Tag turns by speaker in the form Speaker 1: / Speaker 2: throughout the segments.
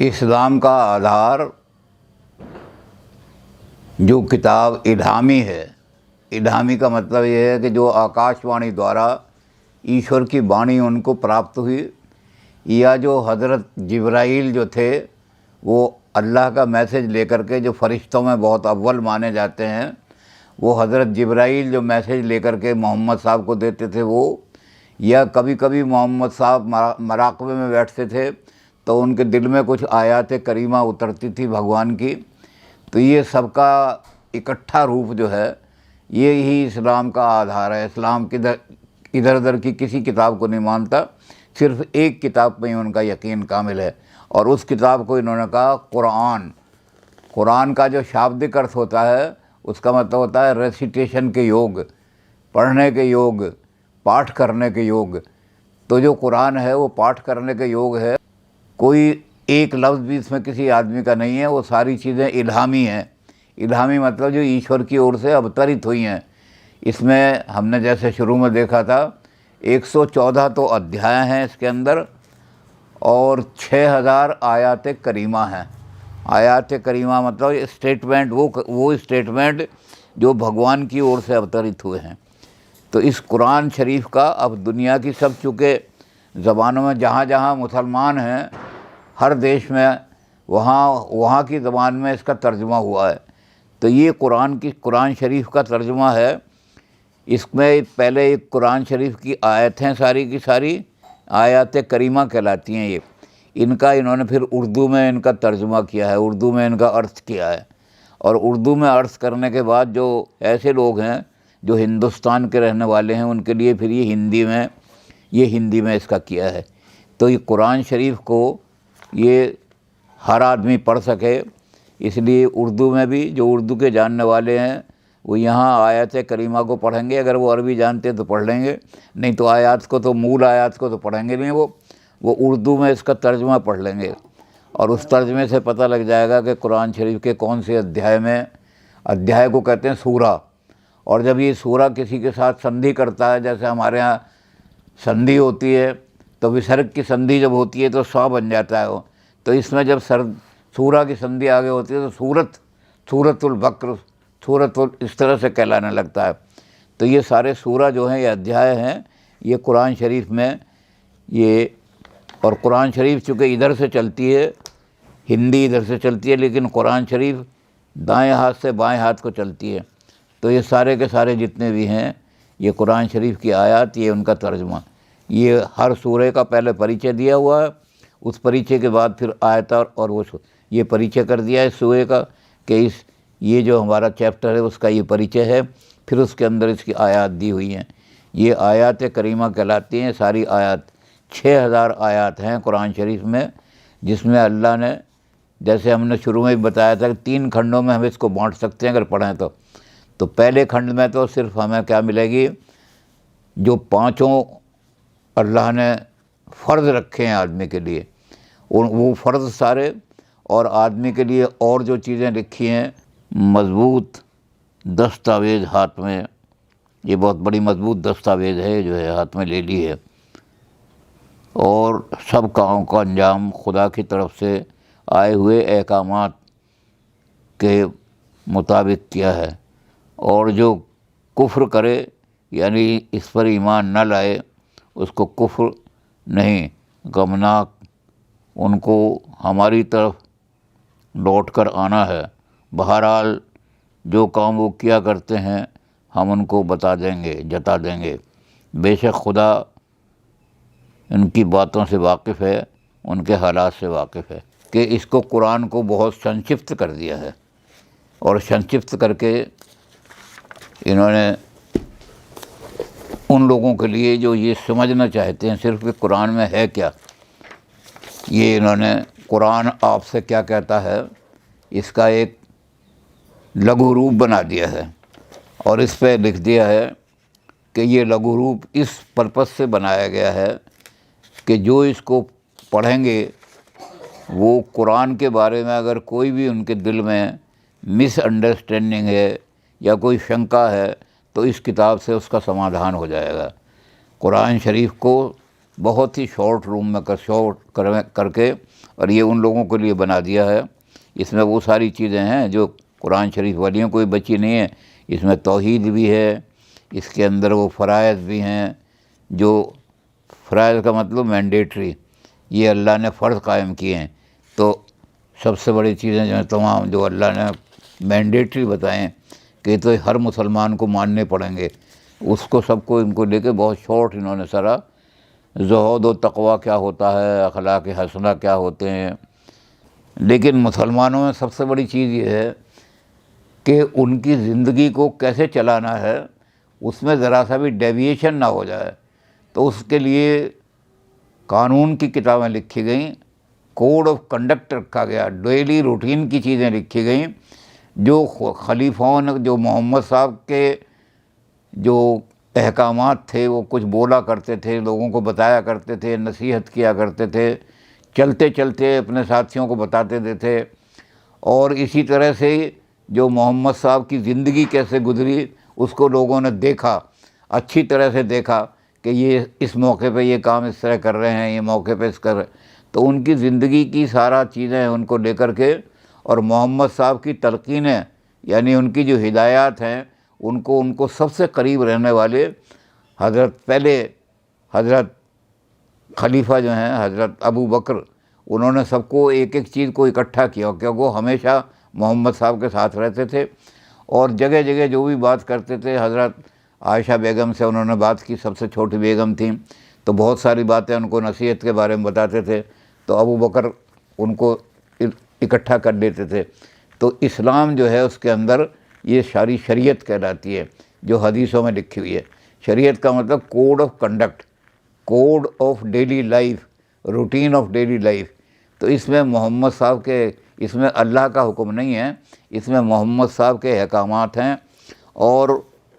Speaker 1: اسلام کا آدھار جو کتاب الہامی ہے، الہامی کا مطلب یہ ہے کہ جو آکاش وانی دوارا ایشور کی بانی ان کو پراپت ہوئی، یا جو حضرت جبرائیل جو تھے وہ اللہ کا میسج لے کر کے، جو فرشتوں میں بہت اول مانے جاتے ہیں، وہ حضرت جبرائیل جو میسج لے کر کے محمد صاحب کو دیتے تھے وہ، یا کبھی کبھی محمد صاحب مراقبے میں بیٹھتے تھے تو ان کے دل میں کچھ آیات کریمہ اترتی تھی بھگوان کی، تو یہ سب کا اکٹھا روپ جو ہے یہی اسلام کا آدھار ہے۔ اسلام ادھر ادھر کی کسی کتاب کو نہیں مانتا، صرف ایک کتاب پہ ہی ان کا یقین کامل ہے، اور اس کتاب کو انہوں نے کہا قرآن۔ قرآن کا جو شابدک ارتھ ہوتا ہے اس کا مطلب ہوتا ہے ریسیٹیشن کے یوگ، پڑھنے کے یوگ، پاٹھ کرنے کے یوگ۔ تو جو قرآن ہے وہ پاٹھ کرنے کے یوگ ہے، کوئی ایک لفظ بھی اس میں کسی آدمی کا نہیں ہے، وہ ساری چیزیں الہامی ہیں۔ الہامی مطلب جو ایشور کی اور سے ابترت ہوئی ہیں۔ اس میں ہم نے جیسے شروع میں دیکھا تھا 114 تو ادھیائے ہیں اس کے اندر، اور 6000 آیات کریمہ ہیں۔ آیات کریمہ مطلب اسٹیٹمنٹ، وہ اسٹیٹمنٹ جو بھگوان کی اور سے ابترت ہوئے ہیں۔ تو اس قرآن شریف کا اب دنیا کی سب چونکہ زبانوں میں جہاں جہاں مسلمان ہیں، ہر دیش میں وہاں کی زبان میں اس کا ترجمہ ہوا ہے۔ تو یہ قرآن شریف کا ترجمہ ہے۔ اس میں پہلے ایک قرآن شریف کی آیتیں ساری کی ساری آیات کریمہ کہلاتی ہیں۔ انہوں نے پھر اردو میں ان کا ترجمہ کیا ہے، اردو میں ان کا ارتھ کیا ہے، اور اردو میں ارتھ کرنے کے بعد جو ایسے لوگ ہیں جو ہندوستان کے رہنے والے ہیں ان کے لیے پھر یہ ہندی میں اس کا کیا ہے۔ تو یہ قرآن شریف کو یہ ہر آدمی پڑھ سکے، اس لیے اردو میں بھی جو اردو کے جاننے والے ہیں وہ یہاں آیات کریمہ کو پڑھیں گے، اگر وہ عربی جانتے ہیں تو پڑھ لیں گے، نہیں تو مول آیات کو تو پڑھیں گے نہیں، وہ اردو میں اس کا ترجمہ پڑھ لیں گے، اور اس ترجمے سے پتہ لگ جائے گا کہ قرآن شریف کے کون سے ادھیائے کو کہتے ہیں سورہ۔ اور جب یہ سورہ کسی کے ساتھ سندھی کرتا ہے، جیسے ہمارے ہاں سندھی ہوتی ہے تو وسرگ کی سندھی جب ہوتی ہے تو سا بن جاتا ہے وہ، تو اس میں جب سورہ کی سندھی آگے ہوتی ہے تو سورۃ البقر، اس طرح سے کہلانے لگتا ہے۔ تو یہ سارے سورہ جو ہیں یہ ادھیائے ہیں، یہ قرآن شریف میں اور قرآن شریف چونکہ ادھر سے چلتی ہے، ہندی ادھر سے چلتی ہے، لیکن قرآن شریف دائیں ہاتھ سے بائیں ہاتھ کو چلتی ہے۔ تو یہ سارے کے سارے جتنے بھی ہیں یہ قرآن شریف کی آیات، یہ ان کا ترجمہ۔ یہ ہر سورے کا پہلے پریچے دیا ہوا ہے، اس پریچے کے بعد پھر آیت اور وہ یہ پریچے کر دیا ہے اس سورے کا کہ یہ جو ہمارا چیپٹر ہے اس کا یہ پریچے ہے، پھر اس کے اندر اس کی آیات دی ہوئی ہیں۔ یہ آیات کریمہ کہلاتی ہیں ساری آیات۔ 6000 آیات ہیں قرآن شریف میں، جس میں اللہ نے، جیسے ہم نے شروع میں بھی بتایا تھا کہ 3 کھنڈوں میں ہم اس کو بانٹ سکتے ہیں اگر پڑھیں تو پہلے کھنڈ میں تو صرف ہمیں کیا ملے گی، جو 5 اللہ نے فرض رکھے ہیں آدمی کے لیے، وہ فرض سارے، اور آدمی کے لیے اور جو چیزیں لکھی ہیں، مضبوط دستاویز ہاتھ میں، یہ بہت بڑی مضبوط دستاویز ہے جو ہے ہاتھ میں لے لی ہے، اور سب کاموں کا انجام خدا کی طرف سے آئے ہوئے احکامات کے مطابق کیا ہے۔ اور جو کفر کرے یعنی اس پر ایمان نہ لائے، اس کو کفر نہیں، غمناک، ان کو ہماری طرف لوٹ کر آنا ہے۔ بہرحال جو کام وہ کیا کرتے ہیں ہم ان کو بتا دیں گے، جتا دیں گے۔ بے شک خدا ان کی باتوں سے واقف ہے، ان کے حالات سے واقف ہے، کہ اس کو قرآن کو بہت سنکشت کر دیا ہے، اور سنکشت کر کے انہوں نے ان لوگوں کے لیے جو یہ سمجھنا چاہتے ہیں صرف کہ قرآن میں ہے کیا، یہ انہوں نے قرآن آپ سے کیا کہتا ہے اس کا ایک لگو روپ بنا دیا ہے، اور اس پہ لکھ دیا ہے کہ یہ لگو روپ اس پرپس سے بنایا گیا ہے کہ جو اس کو پڑھیں گے وہ قرآن کے بارے میں اگر کوئی بھی ان کے دل میں مس انڈرسٹینڈنگ ہے یا کوئی شنکا ہے تو اس کتاب سے اس کا سمادھان ہو جائے گا۔ قرآن شریف کو بہت ہی شارٹ روم میں کر کے، اور یہ ان لوگوں کے لیے بنا دیا ہے۔ اس میں وہ ساری چیزیں ہیں جو قرآن شریف والیوں کوئی بچی نہیں ہے۔ اس میں توحید بھی ہے، اس کے اندر وہ فرائض بھی ہیں، جو فرائض کا مطلب مینڈیٹری، یہ اللہ نے فرض قائم کیے ہیں۔ تو سب سے بڑی چیزیں جو ہیں تمام جو اللہ نے مینڈیٹری بتائیں کہ تو ہر مسلمان کو ماننے پڑیں گے، اس کو سب کو ان کو لے کے بہت شارٹ انہوں نے سارا زہد و تقویٰ کیا ہوتا ہے، اخلاق حسنہ کیا ہوتے ہیں۔ لیکن مسلمانوں میں سب سے بڑی چیز یہ ہے کہ ان کی زندگی کو کیسے چلانا ہے، اس میں ذرا سا بھی ڈیویشن نہ ہو جائے۔ تو اس کے لیے قانون کی کتابیں لکھی گئیں، کوڈ آف کنڈکٹ رکھا گیا، ڈیلی روٹین کی چیزیں لکھی گئیں، جو خلیفوں نے، جو محمد صاحب کے جو احکامات تھے وہ کچھ بولا کرتے تھے، لوگوں کو بتایا کرتے تھے، نصیحت کیا کرتے تھے، چلتے چلتے اپنے ساتھیوں کو بتاتے تھے۔ اور اسی طرح سے جو محمد صاحب کی زندگی کیسے گزری اس کو لوگوں نے دیکھا، اچھی طرح سے دیکھا کہ یہ اس موقع پہ یہ کام اس طرح کر رہے ہیں، یہ موقع پہ اس کر رہے ہیں۔ تو ان کی زندگی کی سارا چیزیں ان کو لے کر کے، اور محمد صاحب کی تلقینیں، یعنی ان کی جو ہدایات ہیں، ان کو سب سے قریب رہنے والے حضرت خلیفہ جو ہیں حضرت ابو بکر، انہوں نے سب کو ایک ایک چیز کو اکٹھا کیا، کیونکہ وہ ہمیشہ محمد صاحب کے ساتھ رہتے تھے، اور جگہ جگہ جو بھی بات کرتے تھے، حضرت عائشہ بیگم سے انہوں نے بات کی، سب سے چھوٹی بیگم تھیں، تو بہت ساری باتیں ان کو نصیحت کے بارے میں بتاتے تھے، تو ابو بکر ان کو اکٹھا کر لیتے تھے۔ تو اسلام جو ہے اس کے اندر یہ ساری شریعت کہلاتی ہے جو حدیثوں میں لکھی ہوئی ہے۔ شریعت کا مطلب code of conduct, code of daily life, routine of daily life. تو اس میں محمد صاحب کے، اس میں اللہ کا حکم نہیں ہے، اس میں محمد صاحب کے احکامات ہیں، اور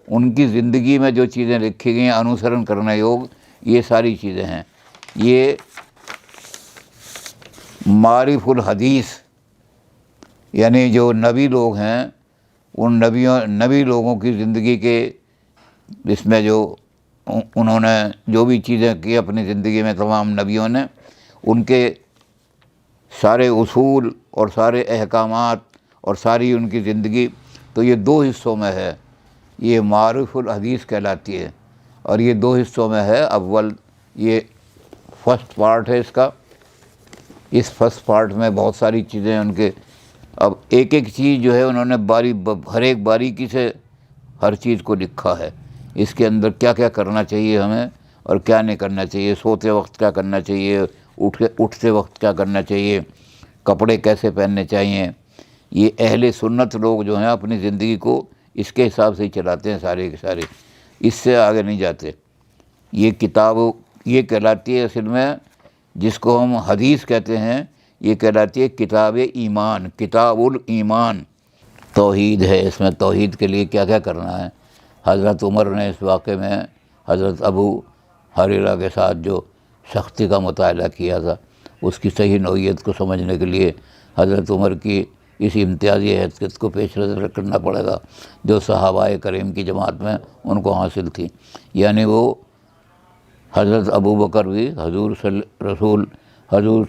Speaker 1: ان کی زندگی میں جو چیزیں لکھی گئی ہیں انوسرن کرنے یوگ، یہ ساری چیزیں ہیں۔ یہ معارف الحدیث، یعنی جو نبی لوگ ہیں ان نبی لوگوں کی زندگی کے، اس میں جو انہوں نے جو بھی چیزیں کی اپنی زندگی میں، تمام نبیوں نے، ان کے سارے اصول اور سارے احکامات اور ساری ان کی زندگی، تو یہ دو حصوں میں ہے، یہ معارف الحدیث کہلاتی ہے، اور یہ دو حصوں میں ہے۔ اول یہ فرسٹ پارٹ ہے اس کا، اس فرسٹ پارٹ میں بہت ساری چیزیں ان کے، اب ایک ایک چیز جو ہے انہوں نے ہر ایک باریکی سے ہر چیز کو لکھا ہے۔ اس کے اندر کیا کیا کرنا چاہیے ہمیں اور کیا نہیں کرنا چاہیے، سوتے وقت کیا کرنا چاہیے، اٹھتے وقت کیا کرنا چاہیے، کپڑے کیسے پہننے چاہیے۔ یہ اہل سنت لوگ جو ہیں اپنی زندگی کو اس کے حساب سے ہی چلاتے ہیں، سارے کے سارے، اس سے آگے نہیں جاتے۔ یہ کتاب یہ کہلاتی ہے اصل میں، جس کو ہم حدیث کہتے ہیں، یہ کہلاتی ہے کتاب ایمان، کتاب الایمان۔ توحید ہے، اس میں توحید کے لیے کیا کیا کرنا ہے۔ حضرت عمر نے اس واقعے میں حضرت ابو ہریرہ کے ساتھ جو سختی کا مطالعہ کیا تھا، اس کی صحیح نوعیت کو سمجھنے کے لیے حضرت عمر کی اس امتیازی حیثیت کو پیش نظر کرنا پڑے گا جو صحابہ کریم کی جماعت میں ان کو حاصل تھی۔ یعنی وہ حضرت ابو بکر بھی حضور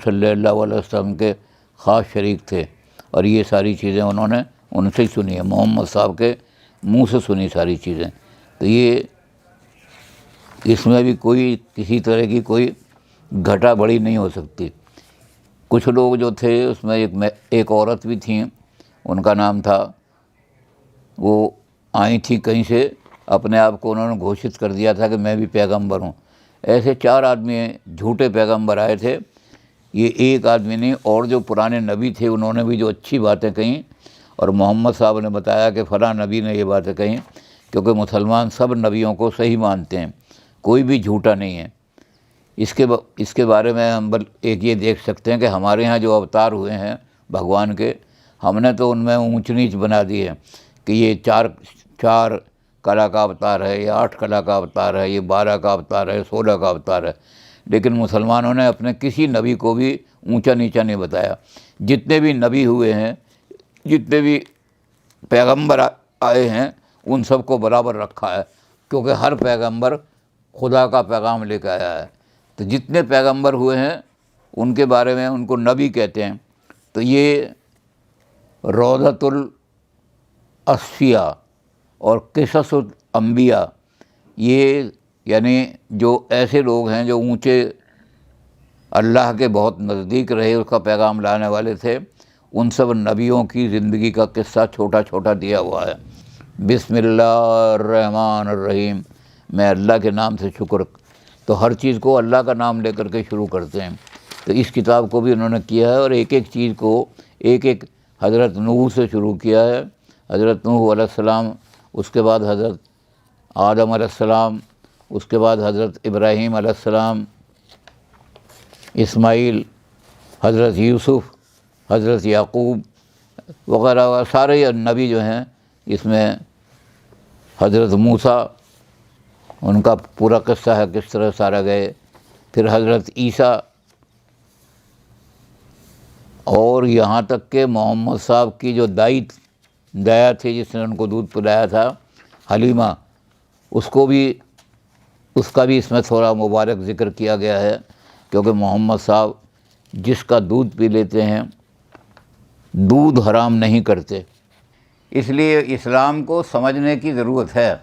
Speaker 1: صلی اللہ علیہ وسلم کے خاص شریک تھے، اور یہ ساری چیزیں انہوں نے ان سے ہی سنی ہے، محمد صاحب کے منہ سے سنی ساری چیزیں۔ تو یہ اس میں بھی کوئی کسی طرح کی کوئی گھٹا بڑی نہیں ہو سکتی۔ کچھ لوگ جو تھے اس میں ایک عورت بھی تھیں، ان کا نام تھا، وہ آئی تھی کہیں سے، اپنے آپ کو انہوں نے گھوشت کر دیا تھا کہ میں بھی پیغمبر ہوں۔ ایسے 4 آدمی جھوٹے پیغمبر آئے تھے، یہ ایک آدمی نہیں، اور جو پرانے نبی تھے انہوں نے بھی جو اچھی باتیں کہیں، اور محمد صاحب نے بتایا کہ فلاں نبی نے یہ باتیں کہیں، کیونکہ مسلمان سب نبیوں کو صحیح مانتے ہیں، کوئی بھی جھوٹا نہیں ہے۔ اس کے بارے میں ہم ایک یہ دیکھ سکتے ہیں کہ ہمارے ہاں جو اوتار ہوئے ہیں بھگوان کے، ہم نے تو ان میں اونچ نیچ بنا دی ہے کہ یہ 4 کلا کا اوتار ہے، یہ 8 کلا کا اوتار ہے، یہ 12 کا اوتار ہے، 16 کا اوتار ہے۔ لیکن مسلمانوں نے اپنے کسی نبی کو بھی اونچا نیچا نہیں بتایا۔ جتنے بھی نبی ہوئے ہیں، جتنے بھی پیغمبر آئے ہیں، ان سب کو برابر رکھا ہے، کیونکہ ہر پیغمبر خدا کا پیغام لے کے آیا ہے۔ تو جتنے پیغمبر ہوئے ہیں ان کے بارے میں ان کو نبی کہتے ہیں۔ تو یہ روضۃ الاصفیاء اور قصص الانبیاء، یہ یعنی جو ایسے لوگ ہیں جو اونچے اللہ کے بہت نزدیک رہے، اس کا پیغام لانے والے تھے، ان سب نبیوں کی زندگی کا قصہ چھوٹا چھوٹا دیا ہوا ہے۔ بسم اللہ الرحمن الرحیم، میں اللہ کے نام سے شکر، تو ہر چیز کو اللہ کا نام لے کر کے شروع کرتے ہیں۔ تو اس کتاب کو بھی انہوں نے کیا ہے، اور ایک ایک چیز کو ایک ایک حضرت نوح سے شروع کیا ہے، حضرت نوح علیہ السلام، اس کے بعد حضرت آدم علیہ السلام، اس کے بعد حضرت ابراہیم علیہ السلام، اسماعیل، حضرت یوسف، حضرت یعقوب وغیرہ وغیرہ، سارے نبی جو ہیں اس میں، حضرت موسیٰ، ان کا پورا قصہ ہے کس طرح سارا گئے، پھر حضرت عیسیٰ، اور یہاں تک کہ محمد صاحب کی جو دایا تھی جس نے ان کو دودھ پلایا تھا، حلیمہ، اس کا بھی اس میں تھوڑا مبارک ذکر کیا گیا ہے، کیونکہ محمد صاحب جس کا دودھ پی لیتے ہیں دودھ حرام نہیں کرتے۔ اس لیے اسلام کو سمجھنے کی ضرورت ہے۔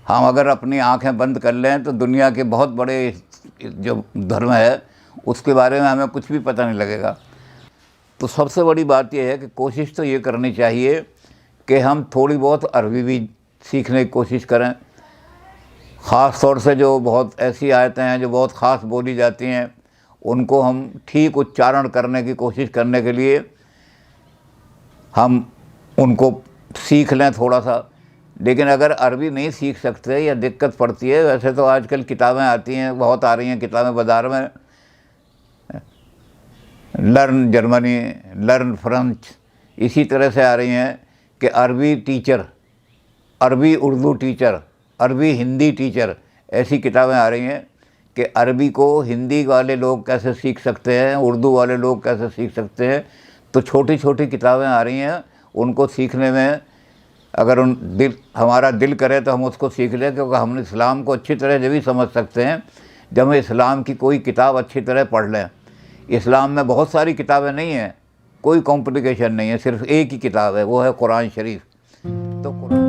Speaker 1: ہم اگر اپنی آنکھیں بند کر لیں تو دنیا کے بہت بڑے جو دھرم ہے اس کے بارے میں ہمیں کچھ بھی پتہ نہیں لگے گا۔ تو سب سے بڑی بات یہ ہے کہ کوشش تو یہ کرنی چاہیے کہ ہم تھوڑی بہت عربی بھی سیکھنے کی کوشش کریں، خاص طور سے جو بہت ایسی آیتیں ہیں جو بہت خاص بولی جاتی ہیں ان کو ہم ٹھیک اچارن کرنے کی کوشش کرنے کے لیے ہم ان کو سیکھ لیں تھوڑا سا۔ لیکن اگر عربی نہیں سیکھ سکتے یا دقت پڑتی ہے، ویسے تو آج کل کتابیں آتی ہیں، بہت آ رہی ہیں کتابیں بازار میں، لرن جرمنی، لرن فرنچ، اسی طرح سے آ رہی ہیں کہ عربی ٹیچر، عربی اردو ٹیچر، عربی ہندی ٹیچر، ایسی کتابیں آ رہی ہیں کہ عربی کو ہندی والے لوگ کیسے سیکھ سکتے ہیں، اردو والے لوگ کیسے سیکھ سکتے ہیں۔ تو چھوٹی چھوٹی کتابیں آ رہی ہیں، ان کو سیکھنے میں اگر ہمارا دل کرے تو ہم اس کو سیکھ لیں، کیونکہ ہم اسلام کو اچھی طرح جبھی سمجھ سکتے ہیں جب ہم اسلام کی کوئی کتاب اچھی طرح پڑھ لیں۔ اسلام میں بہت ساری کتابیں نہیں ہیں، کوئی کمپلیکیشن نہیں ہے، صرف ایک ہی کتاب ہے، وہ ہے قرآن شریف۔ تو